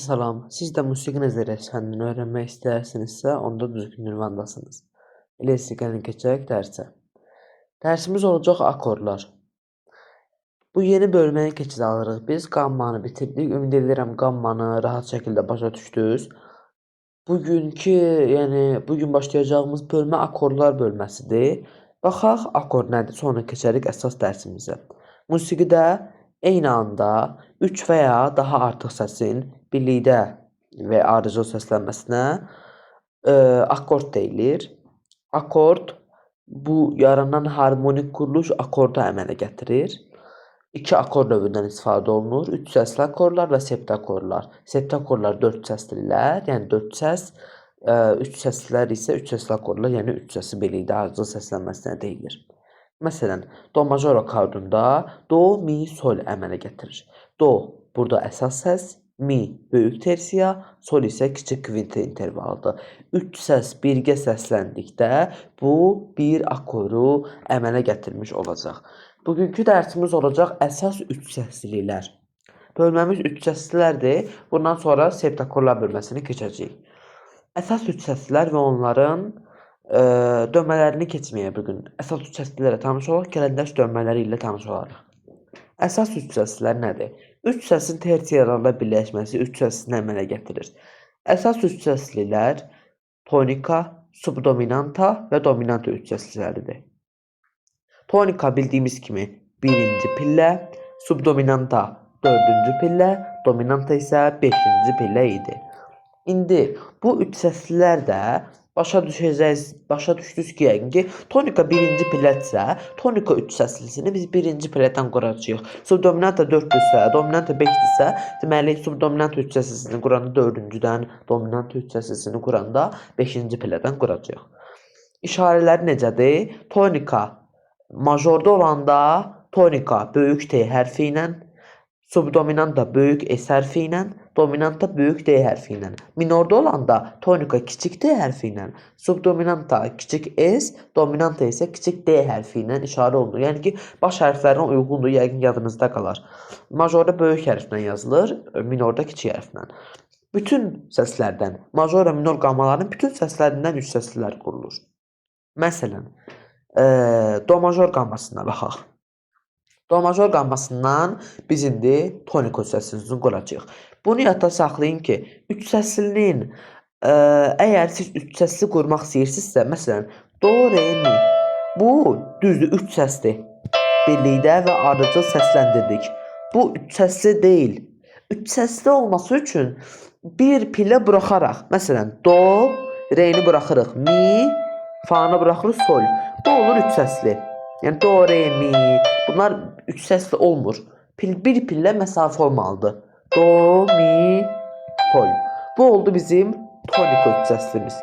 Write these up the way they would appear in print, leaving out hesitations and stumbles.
Salam, siz də musiqi nəzəriyyəsi fənnini öyrənmək istəyirsinizsə, onda düzgün ünvandasınız. Elə isə gəlin keçək dərsə. Dərsimiz olacaq akordlar. Bu yeni bölməyə keçid alırıq. Biz qammanı bitirdik. Ümid edirəm qammanı rahat şəkildə başa düşdünüz. Bugün başlayacağımız bölmə akordlar bölməsidir. Baxaq akord nədir, sonra keçərik əsas dərsimizə. Musiqidə eyni anda 3 və ya daha artıq səsin birlikdə və ardıcıl səslənməsinə akord deyilir. Akord bu yaranan harmonik quruluş akordu əmələ gətirir. 2 akord növündən istifadə olunur. 3 səsli akordlar və septakordlar. Septakordlar 4 səslilər, yəni 4 səs. 3 səslilər isə 3 səsli akordlar, yəni 3 səsi birlikdə ardıcıl səslənməsinə deyilir. Məsələn, do major akordunda do, mi, sol əmələ gətirir. Do burada əsas səs, mi böyük tersiya, sol isə kiçik kvint intervalıdır. 3 səs birgə səsləndikdə bu bir akoru əmələ gətirmiş olacaq. Bugünkü dərsimiz olacaq əsas 3 səsliliklər. Bölməmiz 3 səslilərdir. Bundan sonra septakorlar bölməsini keçəcəyik. Əsas 3 səslilər və onların dönmələrini keçməyə bugün. Əsas 3 səslilərlə tanış olaq, kələndəş dönmələri ilə tanış olarıq. Əsas 3 səslilər nədir? 3 səsin tersiyalarla birləşməsi 3 səsini əmələ gətirir. Əsas 3 səslilər tonika, subdominanta və dominanta 3 səsliləridir. Tonika bildiyimiz kimi 1-ci pillə, subdominanta 4-cü pillə, dominanta isə 5-ci pillə idi. İndi bu 3 səslilər də başa düşdünüz ki, tonika 1-ci pillədirsə, tonika 3 səslisini biz 1-ci pillədən quracağıq. Subdominanta 4-dürsə, dominanta 5-dirsə, deməli subdominanta 3 səslisini quranda 4-cüdən, dominanta 3 səslisini quranda 5-ci pillədən quracağıq. İşarələri necədir? Tonika majorda olanda tonika böyük T hərfi ilə, subdominanta böyük S hərfi ilə, dominanta böyük D hərfi ilə. Minorda olanda tonika kiçik D hərfi ilə, subdominanta kiçik S, dominanta isə kiçik D hərfi ilə işarə olunur. Yəni ki, baş hərflərinə uyğundur, yəqin yadınızda qalar. Majorda böyük hərflə yazılır, minorda kiçik hərflə. Bütün səslərdən, major və minor qammaların bütün səslərindən 3 səslilər qurulur. Məsələn, do major qammasına baxaq. Do major qammasından biz indi tonika 3 səslini quracağıq. Bunu yadda saxlayın ki, 3 səslinin əgər siz 3 səsli qurmaq istəyirsinizsə, məsələn, do, re, mi. Bu düzdür 3 səsdir. Birlikdə və ardıcıl səsləndirdik. Bu 3 səsli deyil. 3 səsli olması üçün bir pillə buraxaraq, məsələn, do, re-ni buraxırıq, mi, fa-nı buraxırıq, sol. Bu olur 3 səsli. Yəni do, re, mi. Bunlar 3 səsli olmur. Bir pillə məsafə olmalıdır. Do, mi, sol. Bu oldu bizim tonika 3 səslimiz.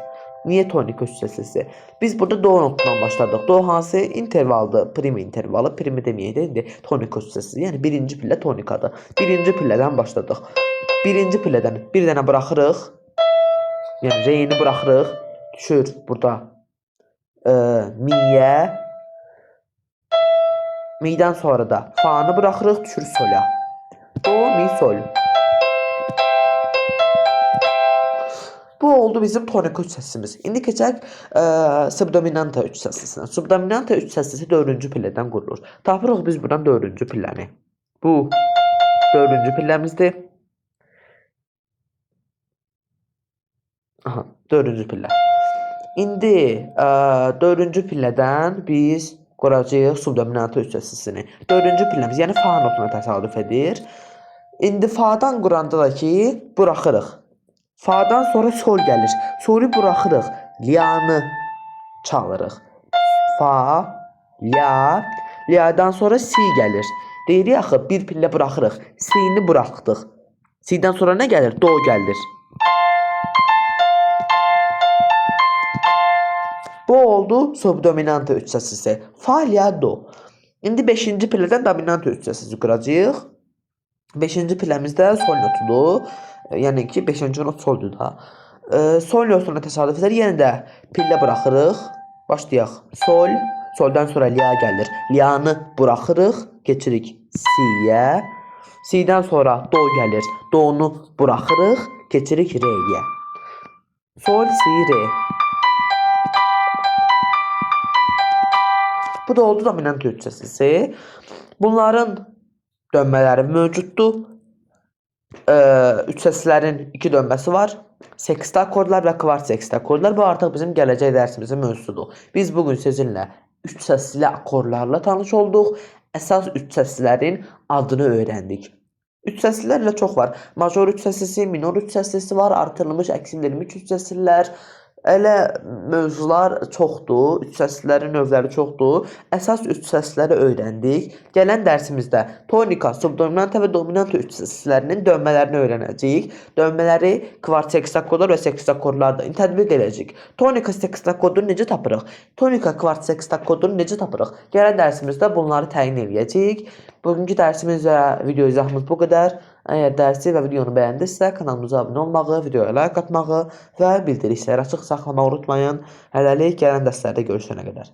Niyə tonika 3 səslisi? Biz burada do notundan başladıq. Do hansı intervaldır? Prim intervalı. Primi deməyək də indi tonika 3 səslisi. Yəni birinci pillə tonikadır. Birinci pillədən başladıq. Birinci pillədən bir dənə buraxırıq. Yəni re-ni buraxırıq. Düşür burada miyə. Mi'dən sonra da fa-nı buraxırıq, düşür sola. Do, mi, sol. Bu oldu bizim tonika 3 səsimiz. İndi keçək subdominanta 3 səslisinə. Subdominanta 3 səslisi 4-cü pillədən qurulur. Tapırıq biz buradan 4-cü pilləni. Bu 4-cü pilləmizdir. Aha, 4-cü pillə. İndi 4-cü pillədən biz quracağıq subdominanta 3 səslisini. 4-cü pilləmiz, yəni fa notuna təsadüf edir. İndi fa-dan quranda da ki, buraxırıq. Fa-dan sonra sol gəlir. Solu buraxırıq. Liyanı çalırıq. Fa, liya. Liyadan sonra si gəlir. Deyirik axı, bir pillə buraxırıq. Si-ni buraxdıq. Si-dən sonra nə gəlir? Do gəlir. Bu oldu subdominanta 3 səslisi. Fa, liya, do. İndi 5-ci pillədən dominanta 3 səslisi quracağıq. 5-ci pilləmizdə sol notudur. Yəni ki, 5-ci not soldur da. Sol notuna təsadüf edər. Yenə də pillə buraxırıq. Başlayaq. Sol. Soldan sonra liya gəlir. Liyanı buraxırıq. Keçirik si'yə. Si-dən sonra do gəlir. Do-nu buraxırıq, keçirik re-yə. Sol, si, re. Bu da oldu dominant üç səslisi. Bunların dönmələri mövcuddur. Üç səslərin iki dönməsi var. Sekstə akordlar və kvarts sekstə akordlar. Bu artıq bizim gələcək dərsimizin mövzusudur. Biz bugün sizinlə üç səsli akordlarla tanış olduq. Əsas üç səslərin adını öyrəndik. Üç səslilərlə çox var. Major üç səslisi, minor üç səslisi var, artırılmış, əksildirilmiş üç səslilər. Elə mövzular çoxdur, üç səslilərin növləri çoxdur. Əsas üç səsləri öyrəndik. Gələn dərsimizdə tonika, subdominanta və dominanta üç səslərinin dönmələrini öyrənəcəyik. Dönmələri kvarts sekstakorlar və sekstakorlarda tətbiq edəcəyik. Tonika sekstakodunu necə tapırıq? Tonika kvarts sekstakodunu necə tapırıq? Gələn dərsimizdə bunları təyin edəcəyik. Bugünkü dərsimiz və video izahımız bu qədər. Əgər dərsi və videonu bəyəndirsə, kanalımıza abunə olmağı, videoya like atmağı və bildirişləri açıq saxlamağı unutmayın. Hələlik gələn dərslərdə görüşənə qədər.